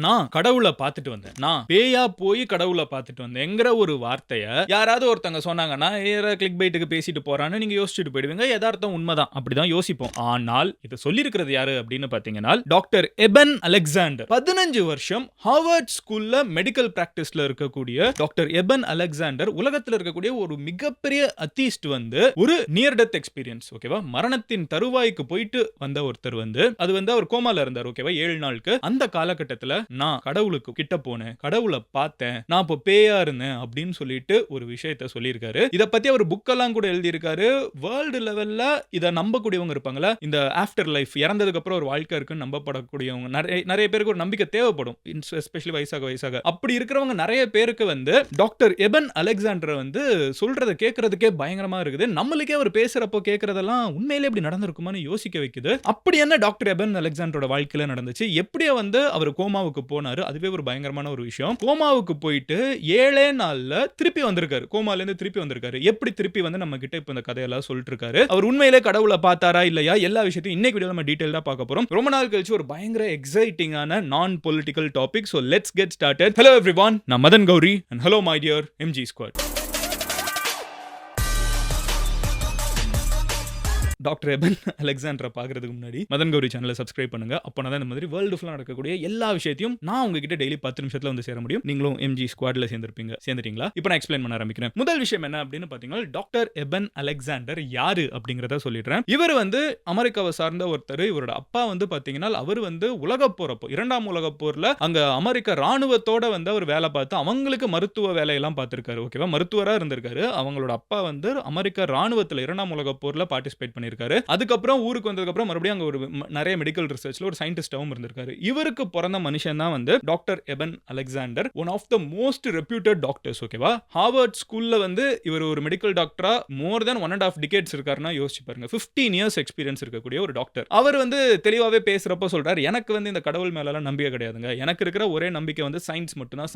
நான் கடவுளை பார்த்துட்டு வந்தேன், நான் பேயா போய் கடவுளை பார்த்துட்டு வந்தேங்கிற ஒரு வார்த்தைய யாராவது ஒருத்தங்க சொன்னாங்கன்னா கிளிக் பைட்டுக்கு பேசிட்டு போறான்னு நீங்க யோசிச்சுட்டு போயிடுவீங்க. யதார்த்தம் உண்மைதான், அப்படிதான் யோசிப்போம். ஆனால் இதை சொல்லியிருக்கிறது யாரு அப்படின்னு பாத்தீங்கன்னா டாக்டர் எபன் அலெக்சாண்டர். 15 வருஷம் ஹார்வர்ட் ஸ்கூல்ல மெடிக்கல் பிராக்டிஸ்ல இருக்கக்கூடிய டாக்டர் எபன் அலெக்சாண்டர் உலகத்தில் இருக்கக்கூடிய ஒரு மிகப்பெரிய அத்தீஸ்ட் ஒரு நியர் டெத் எக்ஸ்பீரியன்ஸ், ஓகேவா, மரணத்தின் தருவாய்க்கு போயிட்டு வந்த ஒருத்தர் அது அவர் கோமால இருந்தார், ஓகேவா, 7 நாளுக்கு. அந்த காலகட்டத்தில் நான் கடவுளுக்கு கிட்ட போனேன், கடவுளை பார்த்தேன், நான் இப்போ பேயா இருந்தேன் அப்படின்னு சொல்லிட்டு ஒரு விஷயத்தை சொல்லியிருக்காரு. இதை பத்தி அவர் புக்கெல்லாம் கூட எழுதியிருக்காரு. வேர்ல்டு லெவல்ல இதை நம்பக்கூடியவங்க இருப்பாங்களா, இந்த ஆஃப்டர் லைஃப், இறந்ததுக்கு அப்புறம் ஒரு வாழ்க்கை இருக்குன்னு நம்பப்படக்கூடியவங்க நிறைய பேருக்கு ஒரு நம்பிக்கை தேவைப்படும், எஸ்பெஷலி வயசாக. அப்படி இருக்கிறவங்க நிறைய பேருக்கு டாக்டர் எபன் அலெக்சாண்டர் சொல்றதை கேட்கறதுக்கே பயங்கரமா இருக்குது. நம்மளுக்கே அவர் பேசுறப்போ கேட்கறதெல்லாம் உண்மையிலே இப்படி நடந்திருக்குமான்னு யோசிக்க வைக்குது. அப்படி என்ன டாக்டர் எபன் அலெக்சாண்டரோட வாழ்க்கையில நடந்துச்சு, எப்படி அவர் கோமாவுக்கு போனாரு, அதுவே ஒரு பயங்கரமான ஒரு விஷயம். கோமாவுக்கு போயிட்டு 7 நாள்ல திருப்பி வந்திருக்காரு, கோமால இருந்து திருப்பி வந்திருக்காரு. எப்படி திருப்பி நம்ம கிட்ட இப்ப இந்த கதையெல்லாம் சொல்லிட்டு இருக்காரு. அவர் உண்மையிலே கடவுளை பார்த்தாரா இல்லையா, எல்லா விஷயத்தையும் இன்னைக்கு வீடியோல நம்ம டீடைலா பார்க்க போறோம். ரொம்ப நாள் கழிச்சு ஒரு பயங்கர எக்ஸைட்டிங்கான நான் political topic. So let's get started. Hello everyone, நான் Madan Gowri and hello my dear MG Squad. Doctor Eben அலெக்சாண்டரை பார்க்கறதுக்கு முன்னாடி மதன் கௌரி சேனலை சப்ஸ்கிரைப் பண்ணுங்க. அப்போதான் இந்த மாதிரி வேர்ல்டு ஃபுல்லாக நடக்கக்கூடிய எல்லா விஷயத்தையும் நான் உங்ககிட்ட டெய்லி 10 நிமிஷத்துல சேர முடியும். நீங்களும் MG ஸ்குவாட்ல சேர்ந்துட்டீங்களா? இப்போ நான் எக்ஸ்பிளைன் பண்ண ஆரம்பிக்கிறேன். முதல் விஷயம் என்ன அப்படின்னு பார்த்தீங்கன்னா, டாக்டர் எபன் அலெக்சாண்டர் யாரு அப்படிங்கிறத சொல்லிடுறேன். இவர் அமெரிக்காவை சார்ந்த ஒருத்தர். இவரோட அப்பா பார்த்தீங்கன்னா அவர் உலகப் போறப்போ, 2ஆம் உலகப் போர்ல அங்க அமெரிக்க ராணுவத்தோட அவர் வேலை பார்த்து அவங்களுக்கு மருத்துவ வேலையெல்லாம் பார்த்திருக்காரு, ஓகேவா, மருத்துவரா இருந்திருக்காரு. அவங்களோட அப்பா அமெரிக்க ராணுவத்தில் 2ஆம் உலகப் போர்ல பார்ட்டிசிபேட் பண்ணியிருக்காரு. அதுக்கப்புறம் ஊருக்கு வந்ததுக்கு அப்புறம் மறுபடியும் அங்க ஒரு நிறைய மெடிக்கல் ரிசர்ச்ல ஒரு சயின்டிஸ்டாவும் இருந்திருக்காரு. இவருக்கு பிறந்த மனுஷன் தான் doctor Eben Alexander, one of the most reputed doctors, ஓகேவா. ஹார்வர்ட் ஸ்கூல்ல இவர் ஒரு மெடிக்கல் டாக்டரா மோர் தென் 1.5 டிகேட்ஸ் இருக்காருன்னா யோசிச்சு பாருங்க. 15 இயர்ஸ் எக்ஸ்பீரியன்ஸ் இருக்கக்கூடிய ஒரு டாக்டர். அவர் தெளிவாவே பேசுறப்ப சொல்றாரு, எனக்கு இந்த கடவுள் மேல எல்லாம் நம்பிக்கை கிடையாதுங்க, எனக்கு இருக்கிற ஒரே நம்பிக்கை சயின்ஸ் மட்டும் தான்,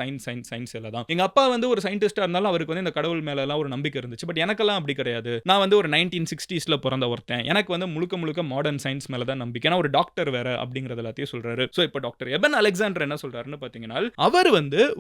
சயின்ஸ் எல்லாம் தான். எங்க அப்பா ஒரு சயின்டிஸ்டா இருந்தாலும் அவருக்கு இந்த கடவுள் மேல எல்லாம் ஒரு நம்பிக்கை இருந்துச்சு. பட் எனக்கெல்லாம் அப்படி கிடையாது. நான் ஒரு 1960ஸ்ல பிறந்த ஒருத்தன், எனக்கு முழுக்க மாடர்ன் சயின்ஸ் மேல தான் நம்பிக்கை, நான் ஒரு டாக்டர் வேற அப்படிங்கறது எல்லாத்தையும் சொல்றாரு. சோ இப்போ டாக்டர் எபன் அலெக்சாண்டர் என்ன சொல்றாருன்னு பாத்தீங்கன்னா, அவர்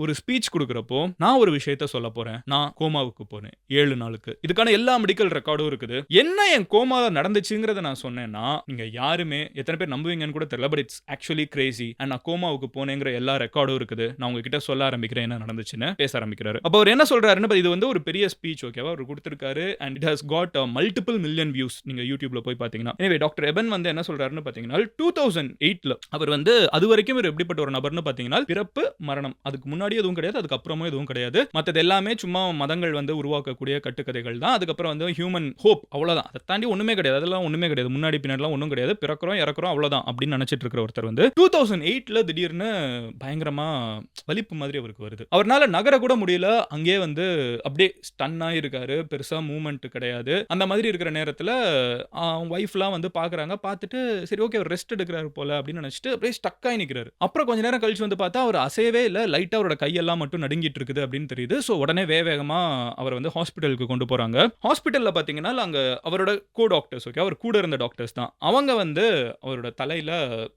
ஒரு ஸ்பீச் கொடுக்கறப்போ நான் ஒரு விஷயத்தை சொல்ல போறேன், நான் கோமாவுக்கு போனேன் 7 நாளுக்கு, இதுக்கான எல்லா மெடிக்கல் ரெக்கார்டும் இருக்குது, என்ன என் கோமால நடந்துச்சுங்கிறத நான் சொன்னேன்னா நீங்க யாருமே எத்தனை பேர் நம்புவீங்கன்னு கூட தெரியல, but it's actually Crazy and நான் கோமாவுக்கு போனேங்கிற எல்லா ரெக்கார்டும் இருக்குது, நான் உங்ககிட்ட சொல்ல ஆரம்பிக்கிறேன் என்ன நடந்துச்சுன்னு பேச ஆரம்பிக்கிறாரு. அப்ப அவர் என்ன சொல்றாருன்னு, இது ஒரு பெரிய ஸ்பீச், ஓகேவா, அவர் கொடுத்திருக்காரு and it has got multiple million views. நீங்க யூடியூப்ல போய் பாத்தீங்கன்னா. எனவே டாக்டர் எபன் என்ன சொல்றாருன்னு பாத்தீங்கன்னா, 2008ல அவர் அது வரைக்கும் இவர் எப்படிப்பட்ட ஒரு நபர்னு பாத்தீங்கன்னா, பிறப்பு மரணம், அதுக்கு முன்னாடி எதுவும் கிடையாது, அதுக்கு அப்புறமும் எதுவும் கிடையாது, மத்தது எல்லாமே சும்மா மதங்கள் உருவாக்கக்கூடிய கட்டுக்கதைகள் தான், அதுக்கப்புறம் ஹியூமன் ஹோப், அவ்வளவுதான், அதை தாண்டி ஒண்ணுமே கிடையாது, அதெல்லாம் ஒண்ணுமே கிடையாது, முன்னாடி பின்னாடிலாம் ஒண்ணும் கிடையாது, பிறக்கிறோம் இறக்குறோம் அவ்வளவுதான் அப்படின்னு நினைச்சிட்டு இருக்கிற ஒருத்தர் 2008ல திடீர்னு பயங்கரமா வலிப்பு மாதிரி அவருக்கு வருது. அவர்னால நகர கூட முடியல, அங்கேயே அப்படியே ஸ்டன் ஆயிருக்காரு, பெருசா மூவ்மெண்ட் கிடையாது. அந்த மாதிரி இருக்கிற நேரத்துல அவங்க வைஃப்லாம் பாக்குறாங்க, பார்த்துட்டு சரி ஓகே அவர் ரெஸ்ட் எடுக்கிறாரு போல அப்படின்னு நினைச்சிட்டு அப்படியே ஸ்டக் ஆகி நிற்கிறாரு. அப்புறம் கொஞ்ச நேரம் கழிச்சு பார்த்தா அவர் அசையவே இல்லை, லைட்டா அவரோட கையெல்லாம் மட்டும் நடுங்கிட்டு இருக்குது அப்படின்னு தெரியுது. ஸோ உடனே வேகமா அவர் ஹாஸ்பிட்டலுக்கு கொண்டு போறாங்க. ஹாஸ்பிட்டல்ல பாத்தீங்கன்னா அங்க அவரோட கோ டாக்டர்ஸ், ஓகே, அவர் கூட இருந்த டாக்டர்ஸ் தான், அவங்க அவரோட தலையில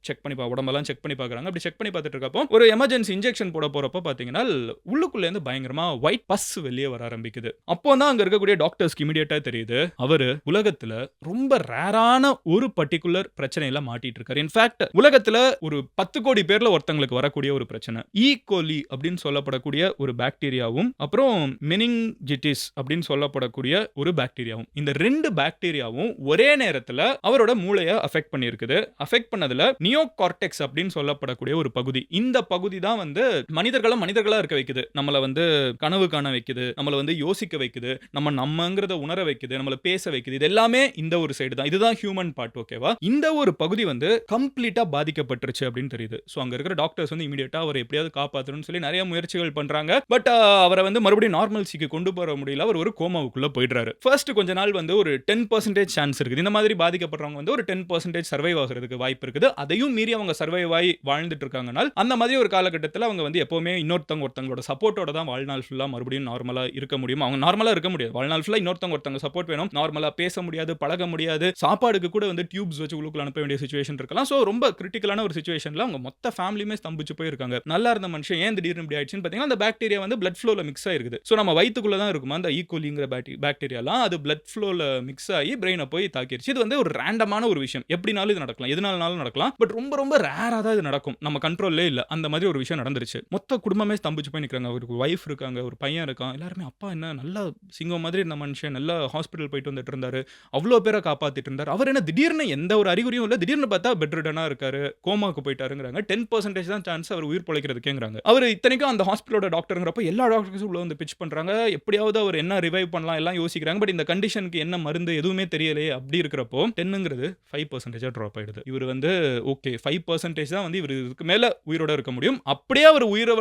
செக் பண்ணி உடம்பெல்லாம் செக் பண்ணி பாக்குறாங்க. அப்படி செக் பண்ணி பார்த்துட்டு இருக்கப்போ ஒரு எமர்ஜென்சி இன்ஜெக்ஷன் போட போறப்போ பாத்தீங்கன்னா உள்ளுக்குள்ள இருந்து பயங்கரமா ஒயிட் பஸ் வெளியே வர ஆரம்பிக்குது. அப்போ தான் அங்க இருக்கக்கூடிய டாக்டர்ஸ்க்கு இமிடியேட்டா தெரியுது அவரு உலகத்துல ரொம்ப ரேரான ஒரு பர்టిక్యులர் பிரச்சனையில மாட்டிட்டு இருக்காரு. இன்ஃபேக்ட் உலகத்துல ஒரு 10 கோடி பேர்ல ஒருத்தங்களுக்கு வரக்கூடிய ஒரு பிரச்சனை ஈகோலி அப்படின்னு சொல்லப்படக்கூடிய ஒரு பாக்டீரியாவும் அப்புறம் மெனிஞ்சிட்டிஸ் அப்படின்னு சொல்லப்படக்கூடிய ஒரு பாக்டீரியாவும், இந்த 2 பாக்டீரியாவும் ஒரே நேரத்துல அவரோட மூளையை அஃபெக்ட் பண்ணியிருக்குது. அஃபெக்ட் பண்ணதுல நியோகார்டெக்ஸ் அப்படின்னு சொல்லப்படக்கூடிய ஒரு பகுதி, இந்த பகுதி தான் மனிதர்களா இருக்க வைக்குது, நம்மள கனவு காண வைக்குது, நம்மள யோசிக்க வைக்குது, நம்மங்கிறத உணர வைக்குது, நம்மள பேச வைக்குது. இது எல்லாமே இந்த ஒரு சைடு தான், இதுதான் ஹியூமன் பார்ட், ஓகேவா. இந்த ஒரு பகுதி கம்ப்ளீட்டா பாதிக்கப்பட்டுருச்சு அப்படின்னு தெரியுது. சோ அங்க இருக்கிற டாக்டர்ஸ் இமிடியேட்டா அவர் எப்படியாவது காப்பாத்தணும்னு சொல்லி நிறைய முயற்சிகள் பண்றாங்க. பட் அவரை மறுபடியும் நார்மல்சிக்கு கொண்டு போற முடியல, அவர் ஒரு கோமாவுக்குள்ள போயிடுறாரு. ஃபர்ஸ்ட் கொஞ்ச நாள் ஒரு 10% சான்ஸ் இருக்குது, இந்த மாதிரி பாதிக்கப்படுறவங்க ஒரு 10% சர்வைவ் ஆகிறதுக்கு வாய்ப்பு இருக்குது. அதையும் மீறி அவங்க சர்வைவ் ஆகி வாழ்ந்துட்டு இருக்காங்கன்னா அந்த மாதிரி ஒரு காலகட்டத்தில் அவங்க எப்பவுமே ஒருத்தங்களோட சப்போர்ட்டோட தான் வாழ்நாள் ஃபுல்லா மறுபடியும் நார்மலா இருக்க முடியும். அவங்க நார்மலா இருக்க முடியாது, வாழ்நாள் ஃபுல்லா ஒருத்தங்க சப்போர்ட் வேணும், நார்மலா பேச முடியாது, பழக முடியாது, சாப்பாடுக்கு கூட வந்து டியூப்ஸ் வச்சு உள்ளுக்குள்ள அனுப்ப வேண்டிய சிச்சுவேஷன் இருக்கலாம். ஸோ ரொம்ப கிரிட்டிக்கலான ஒரு சிச்சுவேஷன்ல அவங்க மொத்த ஃபேமிலியுமே ஸ்தம்பிச்சு போயிருக்காங்க. நல்லா இருந்த மனுஷன் ஏன் திடீர்னு இப்படி ஆயிடுச்சுன்னு பார்த்தீங்கன்னா, அந்த பாக்டீரியா வந்து பிளட் ஃப்ளோல மிக்ஸ் ஆயிருக்குது. ஸோ நம்ம வயித்துக்குள்ள தான் இருக்குமா அந்த ஈகோலிங்கிற பாக்டீரியாலாம், அது பிளட் ஃப்ளோல மிக்ஸ் ஆகி பிரெயினை போய் தாக்கிருச்சு. இது வந்து ஒரு ரேண்டமான ஒரு விஷயம். எப்படினாலும் இது நடக்கலாம், எதுனாலும் நடக்கலாம். பட் ரொம்ப ரொம்ப ரேரா தான் இது நடக்கும். நம்ம கண்ட்ரோல்லே இல்ல. அந்த மாதிரி ஒரு விஷயம் நடந்துருச்சு. மொத்த குடும்பமே ஸ்தம்பிச்சு போய் நிக்கிறாங்க. ஒரு வைஃப் இருக்காங்க, ஒரு பையன் இருக்கான். எல்லாருமே அப்பா என்ன நல்லா சிங்கம் மாதிரி இருந்த மனுஷன், நல்லா ஹாஸ்பிட்டல் போயிட்டு வந்துட்டு இருந்தாரு. அவ்வளோ பேரை காப்பாத்திட்டு இருந்தாரு. அவர் என்ன திடீர்னு எந்த ஒரு அறிகுறியும் இல்ல. திடீர்னு பார்த்தா பெட் ரிடனா இருக்காரு, கோமாக்கு போயிட்டாருங்கிறாங்க. 10% தான் சான்ஸ் அவர் உயிர் பொழைக்கிறதுக்கேங்கிறாங்க. அவர் இத்தனைக்கும் அந்த ஹாஸ்பிட்டலோட டாக்டர்ங்கிறப்ப எல்லா டாக்டர்ஸும் உள்ள வந்து பிட்ச் பண்றாங்க. எப்படியாவது அவர் என்ன ரிவைவ் பண்ணலாம் எல்லாம் யோசிக்கிறாங்க. பட் இந்த கண்டிஷனுக்கு என்ன மருந்து எதுவுமே தெரியலையே. அப்படி இருக்கிறப்போ 10ங்கிறது 5% ட்ராப் ஆயிடுது. இவர் வந்து ஓகே 5% தான் வந்து இவர் இதுக்கு மேல உயிரோட இருக்க முடியும். அப்படியே அவர் உயிரை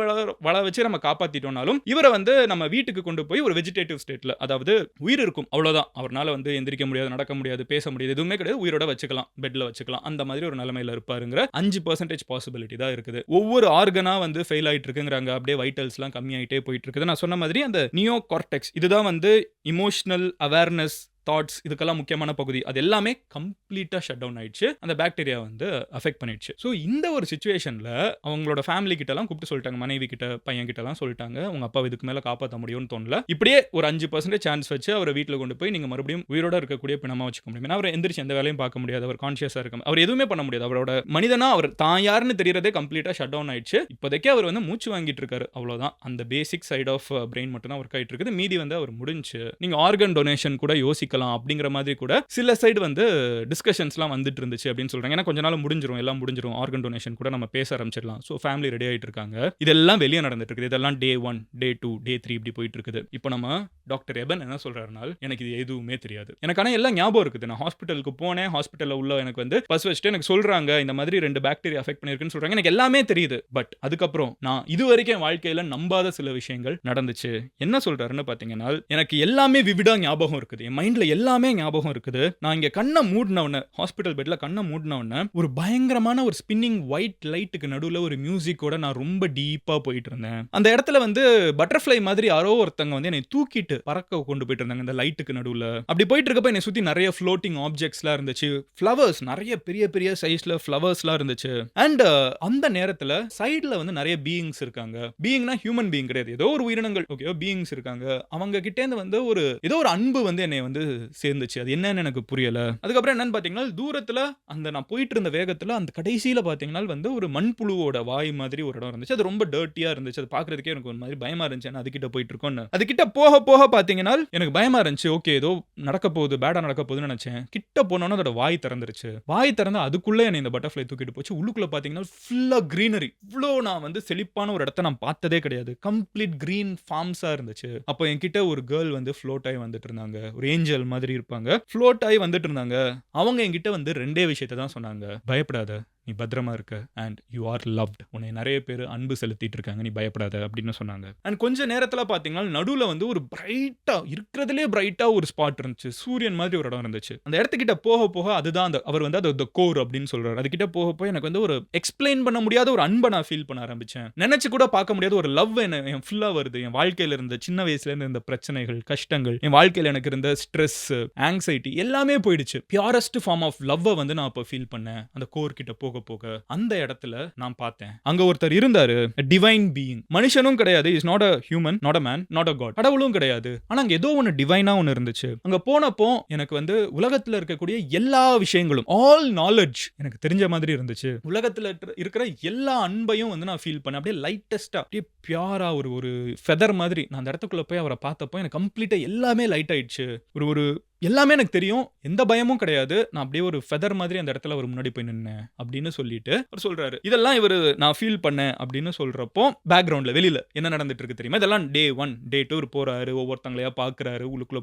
வள வச்சு நம்ம காப்பாத்திட்டோம்னாலும் இவரை வந்து நம்ம வீட்டுக்கு கொண்டு போய் ஒரு வெஜிடேட்டிவ் ஸ்டேட்ல, அதாவது உயிர் இருக்கும் அவ்வளவுதான், அவரால வந்து எந்திரிக்க முடியாது, நடக்க முடியாது, பேச முடியாது, எதுவுமே கிடையாது, உயிரோட வச்சுக்கலாம், பெட்ல வச்சுக்கலாம், அந்த மாதிரி ஒரு நிலைமையில இருப்பாருங்கிற 5% பாசிபிலிட்டி தான் இருக்குது. ஒவ்வொரு ஆர்கனா வந்து ஃபெயில் ஆயிட்டு இருக்குங்கிறாங்க. அப்படியே வைட்டல்ஸ்லாம் கம்மியாயிட்டே போயிட்டு இருக்குது. நான் சொன்ன மாதிரி அந்த நியோ கார்டெக்ஸ் இதுதான் வந்து இமோஷனல் அவேர்னஸ் தாட்ஸ் இதுக்கெல்லாம் முக்கியமான பகுதி. அது எல்லாமே கம்ப்ளீட்டா ஷட் டவுன் ஆயிடுச்சு. அந்த பாக்டீரியா வந்து அஃபெக்ட் பண்ணிடுச்சு. ஸோ இந்த ஒரு சிச்சுவேஷன்ல அவங்களோட ஃபேமிலி கிட்ட எல்லாம் கூப்பிட்டு சொல்லிட்டாங்க, மனைவி கிட்ட பையன் கிட்ட எல்லாம் சொல்லிட்டாங்க, உங்க அப்பா இதுக்கு மேல காப்பாற்ற முடியும்னு தோணல. இப்படியே ஒரு 5% சான்ஸ் வச்சு அவரை வீட்டில் கொண்டு போய் நீங்க மறுபடியும் உயிரோட இருக்கக்கூடிய பிணமா வச்சுக்க முடியும். ஏன்னா அவர் எந்திரிச்சு எந்த வேலையும் பார்க்க முடியாது, அவர் கான்சியஸா இருக்க, அவர் எதுவுமே பண்ண முடியாது. அவரோட மனிதனா அவர் தான் யாருன்னு தெரியறதே கம்ப்ளீட்டா ஷட் டவுன் ஆயிடுச்சு. இப்போதைக்கு அவர் வந்து மூச்சு வாங்கிட்டு இருக்காரு, அவ்வளவுதான். அந்த பேசிக் சைட் ஆஃப் பிரெயின் மட்டும் தான் ஒர்க் ஆயிட்டு இருக்குது. மீதி வந்து அவர் முடிஞ்சு நீங்க ஆர்கன் டொனேஷன் கூட யோசிக்கலாம் அப்படிங்கிற மாதிரி கூட சில சைடு வந்து டிஸ்கஷன்ஸ்லாம் வந்துட்டு இருந்துச்சு அப்படின்னு சொல்றாங்க. ஏன்னா கொஞ்ச நாள் முடிஞ்சிரும், எல்லாம் முடிஞ்சிரும், ஆர்கன் டொனேஷன் கூட நம்ம பேச ஆரம்பிச்சிடலாம். ஸோ ஃபேமிலி ரெடி ஆயிட்டு இருக்காங்க. இதெல்லாம் வெளியே நடந்துட்டு இருக்குது. இதெல்லாம் டே 1, டே 2, டே 3 இப்படி போயிட்டு இருக்குது. இப்போ நம்ம டாக்டர் எபன் என்ன சொல்றாருனால், எனக்கு இது எதுவுமே தெரியாது, எனக்கு ஆனால் எல்லாம் ஞாபகம் இருக்குது. நான் ஹாஸ்பிட்டலுக்கு போனேன், ஹாஸ்பிட்டலில் உள்ள எனக்கு வந்து பஸ் வச்சுட்டு எனக்கு சொல்றாங்க இந்த மாதிரி 2 பாக்டீரியா அஃபெக்ட் பண்ணிருக்குன்னு சொல்றாங்க. எனக்கு எல்லாமே தெரியுது. பட் அதுக்கப்புறம் நான் இது வரைக்கும் என் வாழ்க்கையில நம்பாத சில விஷயங்கள் நடந்துச்சு. என்ன சொல்றாருன்னு பாத்தீங்கன்னா, எனக்கு எல்லாமே விவிடா ஞாபகம் இருக்குது, என் மைண்ட்ல எல்லாமே ஞாபகம் இருக்குது. நான் இங்க கண்ணை மூடினவன, ஹாஸ்பிட்டல் பெட்ல கண்ணை மூடினவன, ஒரு பயங்கரமான ஒரு ஸ்பின்னிங் ஒயிட் லைட்டுக்கு நடுவுல ஒரு மியூசிக்கோட நான் ரொம்ப டீப்பா போயிட்டு இருந்தேன். அந்த இடத்துல வந்து பட்டர்ஃப்ளை மாதிரி யாரோ ஒருத்தங்க வந்து என்னை தூக்கிட்டு பறக்க கொண்டு போயிட்டு இருந்தாங்க அந்த லைட்டுக்கு நடுவுல. அப்படி போயிட்டு இருக்கப்ப என்னை சுத்தி நிறைய ஃப்ளோட்டிங் ஆப்ஜெக்ட்ஸ்லாம் இருந்துச்சு, ஃப்ளவர்ஸ், நிறைய பெரிய பெரிய சைஸ்ல ஃப்ளவர்ஸ்லாம் இருந்துச்சு. அண்ட் அந்த நேரத்துல சைடுல வந்து நிறைய பீயிங்ஸ் இருக்காங்க. பீயிங்னா ஹியூமன் பீயிங் கிடையாது, ஏதோ ஒரு உயிரினங்கள், ஓகே, பீயிங்ஸ் இருக்காங்க. அவங்க கிட்ட இருந்து வந்து ஒரு ஏதோ ஒரு அன்பு வந்து என்னை வந்து சேர்ந்துச்சு. அது என்னன்னு எனக்கு புரியல. அதுக்கப்புறம் என்னன்னு பாத்தீங்கன்னா, தூரத்துல அந்த நான் போயிட்டு இருந்த வேகத்துல அந்த கடைசியில பாத்தீங்கன்னா வந்து ஒரு மண்புழுவோட வாய் மாதிரி ஒரு இடம் இருந்துச்சு. அது ரொம்ப டர்ட்டியா இருந்துச்சு. அது பாக்குறதுக்கே எனக்கு ஒரு மாதிரி பயமா இருந்துச்சு. அது கிட்ட போயிட்டு இருக்கோம்னு, அது கிட்ட போக போக பாத்தீங்கன்னா எனக்கு பயமா இருந்துச்சு. ஓகே, ஏதோ நடக்க போகுது, பேடா நடக்க போகுதுன்னு நினைச்சேன். கிட்ட போனோன்னு அதோட வாய் திறந்துருச்சு. வாய் திறந்து அதுக்குள்ள என்னை இந்த பட்டர்ஃப்ளை தூக்கிட்டு போச்சு. உள்ளுக்குள்ள பாத்தீங்கன்னா ஃபுல்லா கிரீனரி. இவ்வளோ நான் வந்து செழிப்பான ஒரு இடத்த நான் பார்த்ததே கிடையாது. கம்ப்ளீட் கிரீன் ஃபார்ம்ஸா இருந்துச்சு. அப்போ என்கிட்ட ஒரு கேர்ள் வந்து ஃப்ளோட் ஆகி வந்துட்டு இருந்தாங்க. ஒரு ஏஞ்சல் மாதிரி இருப்பாங்க, ஃப்ளோட் ஆகி வந்துட்டு இருந்தாங்க. அவங்க என்கிட்ட வந்து 2 விஷயத்தை தான் சொன்னாங்க. பயப்படாத, நீ பத்திரமா இருக்க, அண்ட் யூ ஆர் லவ்ட், உன்னை நிறைய பேர் அன்பு செலுத்திட்டு இருக்காங்க, நீ பயப்படாத அப்படின்னு சொன்னாங்க. அண்ட் கொஞ்ச நேரத்தில் பார்த்தீங்கன்னா நடுவில் வந்து ஒரு பிரைட்டா, இருக்கிறதுலே பிரைட்டா ஒரு ஸ்பாட் இருந்துச்சு, சூரியன் மாதிரி ஒரு இடம் இருந்துச்சு. அந்த இடத்துக்கிட்ட போக போக அதுதான் அந்த அவர் வந்து அது கோர் அப்படின்னு சொல்றாரு. அதுக்கிட்ட போக போய் எனக்கு வந்து ஒரு எக்ஸ்பிளைன் பண்ண முடியாத ஒரு அன்பை நான் ஃபீல் பண்ண ஆரம்பிச்சேன். நினைச்சு கூட பார்க்க முடியாத ஒரு லவ் என் ஃபுல்லா வருது. என் வாழ்க்கையில இருந்த சின்ன வயசுல இருந்து இருந்த பிரச்சனைகள், கஷ்டங்கள், என் வாழ்க்கையில எனக்கு இருந்த ஸ்ட்ரெஸ், ஆங்ஸைட்டி எல்லாமே போயிடுச்சு. பியூரஸ்ட் ஃபார்ம் ஆஃப் லவ்வை வந்து நான் அப்போ ஃபீல் பண்ணேன். அந்த கோர் கிட்ட போக போக அந்த இடத்துல நான் பார்த்தேன், அங்க ஒருத்தர் இருந்தாரு, டிவைன் பீயிங். மனுஷனும் கிடையாது, is not a human, not a man, not a god. கடவுளும் கிடையாது. ஆனா அங்க ஏதோ ஒன்னு டிவைனா ஒன்னு இருந்துச்சு. அங்க போனப்போ எனக்கு வந்து உலகத்துல இருக்கக்கூடிய எல்லா விஷயங்களும், ஆல் நாலேஜ் எனக்கு தெரிஞ்ச மாதிரி இருந்துச்சு. உலகத்துல இருக்கிற எல்லா அன்பையும் வந்து நான் ஃபீல் பண்ணேன். அப்படியே லைட்டஸ்டா, அப்படியே பியூரா ஒரு ஃபெதர் மாதிரி. நான் அந்த இடத்துக்குள்ள போய் அவரை பார்த்தப்போ எனக்கு கம்ப்ளீட்டா எல்லாமே லைட் ஆயிடுச்சு. ஒரு எல்லாமே எனக்கு தெரியும், எந்த பயமும் கிடையாது. நான் அப்படியே ஒரு ஃபெதர் மாதிரி அந்த இடத்துல அவர் முன்னாடி போய் நின்னேன் அப்படின்னு சொல்லிட்டு அவர் சொல்றாரு. இதெல்லாம் இவர் நான் ஃபீல் பண்ணேன் அப்படின்னு சொல்றப்போ பேக்ரவுண்ட்ல வெளியில என்ன நடந்துட்டு இருக்கு தெரியுமா? இதெல்லாம் டே 1, டே 2 போறாரு, ஒவ்வொருத்தங்களையா பாக்குறாரு, உள்ளுக்குள்ள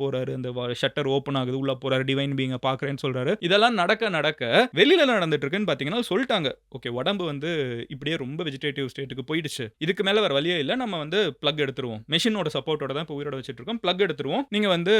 போறாரு, அந்த ஷட்டர் ஓப்பன் ஆகுது, உள்ள போறாரு, டிவைன் பீயிங்க பாக்குறேன்னு சொல்றாரு. இதெல்லாம் நடக்க வெளியில நடந்துட்டு இருக்குன்னு பாத்தீங்கன்னா சொல்லிட்டாங்க, ஓகே, உடம்பு வந்து இப்படியே ரொம்ப வெஜிடேட்டிவ் ஸ்டேட்டுக்கு போயிடுச்சு, இதுக்கு மேல வேற வழியே இல்ல, நம்ம வந்து பிளக் எடுத்துருவோம், மெஷினோட சப்போர்ட்டோட தான் இப்போ உயிரோட வச்சிட்டு இருக்கோம், பிளக் எடுத்துருவோம், நீங்க வந்து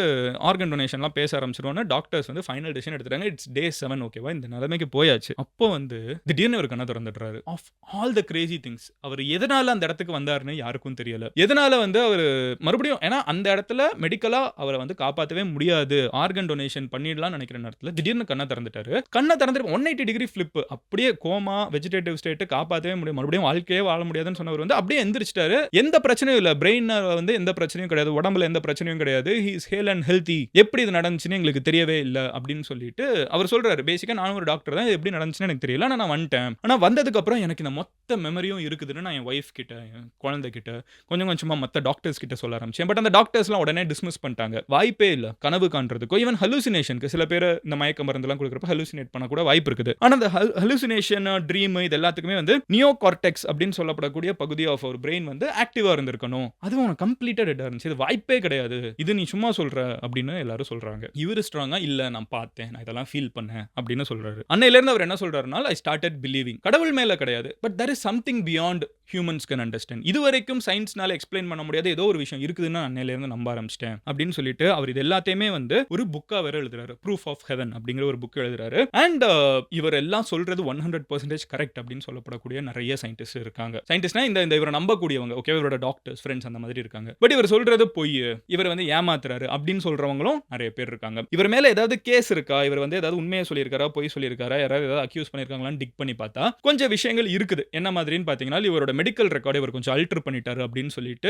ஆர்கன் டொனேஷன்லாம் பேச ஆரம்பிச்சிருவோன்னு டாக்டர்ஸ் வந்து ஃபைனல் டிசிஷன் எடுத்துட்டாங்க. இட்ஸ் டே 7 ஓகேவா, இந்த நிலைமைக்கு போயாச்சு. அப்போ வந்து திடீர்னு ஒரு கண்ணை திறந்துடுறாரு. Of all the crazy things, அவர் எதனால அந்த இடத்துக்கு வந்தாருன்னு யாருக்கும் தெரியல. எதனால வந்து அவர் மறுபடியும், ஏன்னா அந்த இடத்துல மெடிக்கலா அவரை வந்து காப்பாற்றவே முடியாது, ஆர்கன் டொனேஷன் பண்ணிடலாம்னு நினைக்கிற நேரத்தில் திடீர்னு கண்ணை திறந்துட்டாரு. கண்ணை திறந்துட்டு 180 டிகிரி ஃபிளிப், அப்படியே கோமா வெஜிடேட்டிவ் ஸ்டேட், காப்பாற்றவே முடியும், மறுபடியும் வாழ்க்கையே வாழ முடியாதுன்னு சொன்னவர் வந்து அப்படியே எந்திரிச்சிட்டாரு. எந்த பிரச்சனையும் இல்லை, பிரெயின் வந்து எந்த பிரச்சனையும் கிடையாது, உடம்புல எந்த பிரச்சனையும் கிடையாது, he is Hale and healthy. எப்படி இது நடந்துச்சுன்னு எங்களுக்கு தெரியவே இல்லை அப்படின்னு சொல்லிட்டு அவர் சொல்றாரு. பேசிக்கா நானும் ஒரு டாக்டர் தான், எப்படி நடந்துச்சுன்னு எனக்கு தெரியல, நான் வந்துட்டேன். ஆனா வந்ததுக்கு அப்புறம் எனக்கு இந்த மொத்த மெமரியும் இருக்குதுன்னு நான் என் ஒய்ஃப் கிட்ட, என் குழந்தை கிட்ட, கொஞ்சம் கொஞ்சமா மற்ற டாக்டர்ஸ் கிட்ட சொல்ல ஆரம்பிச்சேன். பட் அந்த டாக்டர்ஸ்லாம் உடனே டிஸ்மிஸ் பண்ணிட்டாங்க. வாய்ப்பே இல்லை கனவு காண்றதுக்கோ, ஈவன் ஹலூசினேஷனுக்கு சில பேர் இந்த மயக்க மருந்துலாம் கொடுக்குறப்ப ஹலூசினேட் பண்ண கூட வாய்ப்பு இருக்குது. ஆனா அந்த ஹலூசினேஷன், ட்ரீம், இது எல்லாத்துக்குமே வந்து நியோ கார்டெக்ஸ் அப்படின்னு சொல்லப்படக்கூடிய பகுதி ஆஃப் அவர் பிரெயின் வந்து ஆக்டிவா இருந்திருக்கணும். அது உனக்கு கம்ப்ளீட்டா டெட்டா இருந்துச்சு, இது வாய்ப்பே கிடையாது, இது நீ சும்மா சொல்ற அப்படின்னு எல்லாரும் சொல்றாங்க. இவர் ஸ்ட்ராங்கா இல்ல, நான் பார்த்தேன், நான் இதெல்லாம் ஃபீல் பண்ணேன் அப்படின்னு சொல்றாரு. அன்னையில இருந்து அவர் என்ன சொல்றாருன்னா, ஐ ஸ்டார்டட் பிலீவிங். கடவுள் மேல கிடையாது, but there is something beyond humans can understand. இதுவரைக்கும் சயின்ஸ்னால எக்ஸ்பிளைன் பண்ண முடியாத ஏதோ ஒரு விஷயம் இருக்குதுன்னு அன்னையில இருந்து நம்ப ஆரம்பிச்சிட்டேன் அப்படின்னு சொல்லிட்டு அவர் இது எல்லாத்தையுமே வந்து ஒரு புக்கா வேற எழுதுறாரு. ப்ரூஃப் ஆஃப் ஹெவன் அப்படிங்கிற ஒரு புக் எழுதுறாரு. அண்ட் இவர் எல்லாம் சொல்றது 100% கரெக்ட் அப்படின்னு சொல்லப்படக்கூடிய நிறைய சயின்டிஸ்ட் இருக்காங்க. சயின்டிஸ்ட்னா இந்த இவரை நம்பக்கூடியவங்க, ஓகே, இவரோட டாக்டர்ஸ், ஃப்ரெண்ட்ஸ் அந்த மாதிரி இருக்காங்க. பட் இவர் சொல்றது பொய், இவர் வந்து ஏமாத்துறாரு அப்படின்னு சொல்றவங்களும் நிறைய பேர் இருக்காங்க. இவர் மேல ஏதாவது கேஸ் இருக்கா, இவர் வந்து ஏதாவது உண்மையை சொல்லியிருக்காரா, பொய் சொல்லியிருக்காரா, யாராவது ஏதாவது அக்யூஸ் பண்ணியிருக்காங்களான்னு டிக் பண்ணி பார்த்தா கொஞ்சம் விஷயங்கள் இருக்குது. என்ன மாதிரின்னு பார்த்தீங்கன்னா, இவரோட மெடிக்கல் ரெக்கார்டு இவர் கொஞ்சம் அல்டர் பண்ணிட்டாரு அப்படின்னு சொல்லிட்டு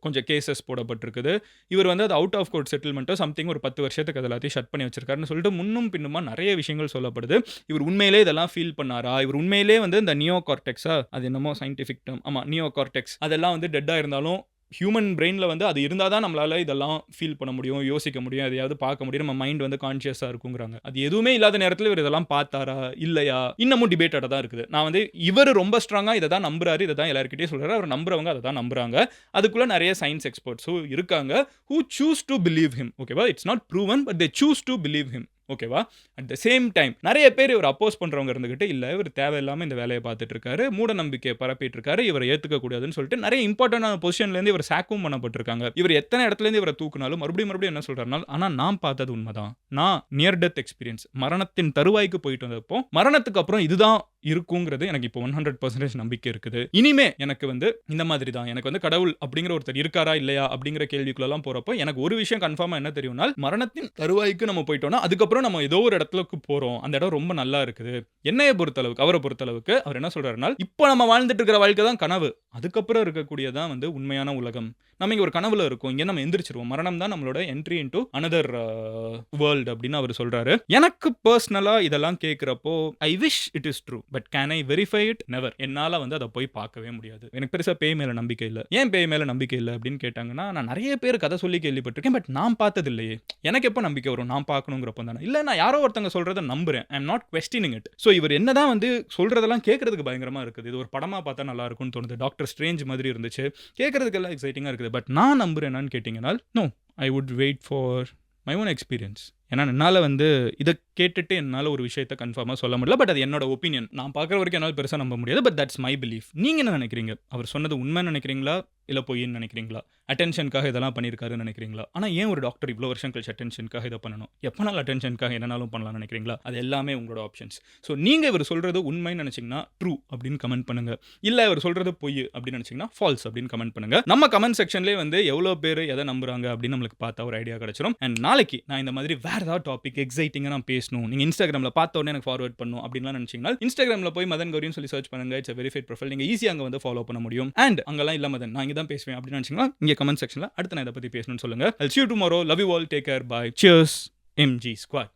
கொஞ்சம் கேசஸ் போடப்பட்டிருக்குது. இவர் வந்து அது அவுட் ஆஃப் கோர்ட் செட்டில்மெண்ட்டோ சம்திங் ஒரு 10 வருஷத்துக்கு எல்லாத்தையும் ஷட் பண்ணி வச்சிருக்காருன்னு சொல்லிட்டு முன்னும் பின்னுமா நிறைய விஷயங்கள் சொல்லப்படுது. இவர் உண்மையிலே இதெல்லாம் ஃபீல் பண்ணாரா, இவர் உண்மையிலே வந்து இந்த நியோ கார்டெக்ஸா, அது என்னமோ சயின்டிஃபிக் டேர்ம், ஆமா நியோ கார்டெக்ஸ், அதெல்லாம் வந்து டெட்டா இருந்தாலும் ஹியூமன் பிரெயினில் வந்து அது இருந்தால் தான் நம்மளால இதெல்லாம் ஃபீல் பண்ண முடியும், யோசிக்க முடியும், எதையாவது பார்க்க முடியும், நம்ம மைண்ட் வந்து கான்ஷியஸாக இருக்குங்கிறாங்க. அது எதுவுமே இல்லாத நேரத்தில் இவர் இதெல்லாம் பார்த்தாரா இல்லையா இன்னமும் டிபேட்டடாக தான் இருக்குது. நான் வந்து இவர் ரொம்ப ஸ்ட்ராங்காக இதை தான் நம்புறாரு, இதை தான் எல்லாருக்கிட்டையும் சொல்கிறாரு, அவர் நம்புறவங்க அதை தான் நம்புறாங்க. அதுக்குள்ளே நிறைய சயின்ஸ் எக்ஸ்பர்ட்ஸும் இருக்காங்க who choose to believe him. ஓகேவா, it's not proven but they choose to believe him. ஓகேவா, அட் த சேம் டைம் நிறைய பேர் இவர் அப்போஸ் பண்றவங்க இருந்துகிட்டு இல்லை இவர் தேவையில்லாமல் இந்த வேலையை பார்த்துட்டு இருக்காரு, மூட நம்பிக்கையை பரப்பிட்டு இருக்காரு, இவரை ஏற்றுக்க கூடாதுன்னு சொல்லிட்டு நிறைய இம்பார்ட்டன்டான பொசிஷன்லேருந்து இவர் சாக்கும் பண்ணப்பட்டிருக்காங்க. இவர் எத்தனை இடத்துலேருந்து இவரை தூக்குனாலும் மறுபடியும் என்ன சொல்றாருனால், ஆனால் நான் பார்த்தது உண்மைதான், நான் நியர் டெத் எக்ஸ்பீரியன்ஸ், மரணத்தின் தருவாய்க்கு போயிட்டு வந்தப்போ மரணத்துக்கு அப்புறம் இதுதான் இருக்குங்கிறது எனக்கு இப்போ 100% நம்பிக்கை இருக்குது. இனிமே எனக்கு வந்து இந்த மாதிரி தான், எனக்கு வந்து கடவுள் அப்படிங்கிற ஒருத்தர் இருக்காரா இல்லையா அப்படிங்கிற கேள்விக்குள்ளெல்லாம் போறப்போ எனக்கு ஒரு விஷயம் கன்ஃபார்மா என்ன தெரியும்னா, மரணத்தின் தருவாய்க்கு நம்ம போயிட்டோம்னா அதுக்கப்புறம் நம்ம ஏதோ ஒரு இடத்துக்கு போறோம், அந்த இடம் ரொம்ப நல்லா இருக்குது. என்னைய பொறுத்தளவுக்கு, அவரை பொறுத்தளவுக்கு அவர் என்ன சொல்றாருன்னா, இப்போ நம்ம வாழ்ந்துட்டு இருக்கிற வாழ்க்கை தான் கனவு, அதுக்கப்புறம் இருக்கக்கூடியதான் வந்து உண்மையான உலகம். நம்ம இங்க ஒரு கனவுல இருக்கோம், இங்க நம்ம எந்திரிச்சிருவோம், மரணம் தான் நம்மளோட என்ட்ரி இன்டு அனதர் வேர்ல்ட் அப்படின்னு அவர் சொல்றாரு. எனக்கு பர்சனலா இதெல்லாம் கேட்கிறப்போ I wish it is true, but can I verify it? Never. என்னால வந்து அதை போய் பார்க்கவே முடியாது. எனக்கு பெருசா பேய் மேல நம்பிக்கை இல்லை. ஏன் பேய் மேல நம்பிக்கை இல்லை அப்படின்னு கேட்டாங்கன்னா, நான் நிறைய பேர் கதை சொல்லி கேள்விப்பட்டிருக்கேன், பட் நான் பார்த்தது இல்லையே. எனக்கு எப்போ நம்பிக்கை வரும், நான் பார்க்கணுங்கிறப்ப தானே. இல்லை, நான் யாரோ ஒருத்தங்க சொல்றதை நம்புறேன், I am not questioning it. So இவர் என்னதான் வந்து சொல்றதெல்லாம் கேட்கறதுக்கு பயங்கரமா இருக்குது, இது ஒரு படமா பார்த்தா நல்லா இருக்கும்னு தோணுது, டாக்டர் ஸ்ட்ரேஞ்ச் மாதிரி இருந்துச்சு, கேட்கறதுக்கு எல்லாம் எக்ஸைட்டிங்கா இருக்குது. பட் நான் நம்புறேன் என்னன்னு கேட்டீங்கன்னா, no, I would wait for my own experience. ஏன்னா என்னால் வந்து இதை கேட்டுட்டு என்னால் ஒரு விஷயத்தை கன்ஃபார்மாக சொல்ல முடியல, பட் அது என்னோட ஒப்பீனியன். நான் பார்க்குற வரைக்கும் என்னால் பெருசாக நம்ப முடியாது, பட் தட்ஸ் மை பிலீஃப். நீங்கள் என்ன நினைக்கிறீங்க? அவர் சொன்னது உண்மை நினைக்கிறீங்களா இல்லை பொய்ன்னு நினைக்கிறீங்களா? அட்டென்ஷனுக்காக இதெல்லாம் பண்ணியிருக்காருன்னு நினைக்கிறீங்களா? ஆனால் ஏன் ஒரு டாக்டர் இவ்வளோ வருஷம் கழிச்சு அட்டென்ஷனுக்காக இதை பண்ணணும்? எப்போனாலும் அட்டென்ஷனுக்காக என்னனாலும் பண்ணலாம்னு நினைக்கிறீங்களா? அது எல்லாமே உங்களோட ஆப்ஷன்ஸ். ஸோ நீங்கள் இவர் சொல்கிறது உண்மைன்னு நினச்சிங்கன்னா ட்ரூ அப்படின்னு கமெண்ட் பண்ணுங்கள். இல்லை இவர் சொல்கிறது பொய் அப்படின்னு நினச்சிங்கன்னா ஃபால்ஸ் அப்படின்னு கமெண்ட் பண்ணுங்கள். நம்ம கமெண்ட் செக்ஷன்லேயே வந்து எவ்வளோ பேர் எதை நம்புறாங்க அப்படின்னு நம்மளுக்கு பார்த்தா ஒரு ஐடியா கிடச்சிடும். அண்ட் நாளைக்கு நான் இந்த மாதிரி வேறு ஏதாவது டாபிக் எக்ஸைட்டிங்காக நான் பேசணும், நீங்கள் இன்ஸ்டாகிராமில் பார்த்த உடனே எனக்கு ஃபார்வர்ட் பண்ணணும் அப்படின்லாம் நினச்சிங்கன்னா இன்ஸ்டாகிராமில் போய் மதன் கௌரின்னு சொல்லி சர்ச் பண்ணுங்க. It's verified profile. நீங்கள் ஈஸியாக அங்கே வந்து ஃபாலோ பண்ண முடியும். அண்ட் அங்கெல்லாம் இல்லை மதன் நான் இங்கே தான் பேசுவேன் அப்படின்னு நினச்சிங்கன்னா இங்கே கமெண்ட் செக்ஷனில் அடுத்து நான் இதை பற்றி பேசணும்னு சொல்லுங்கள். I'll see you tomorrow. Love you all. Take care. Bye. Cheers. MG Squad.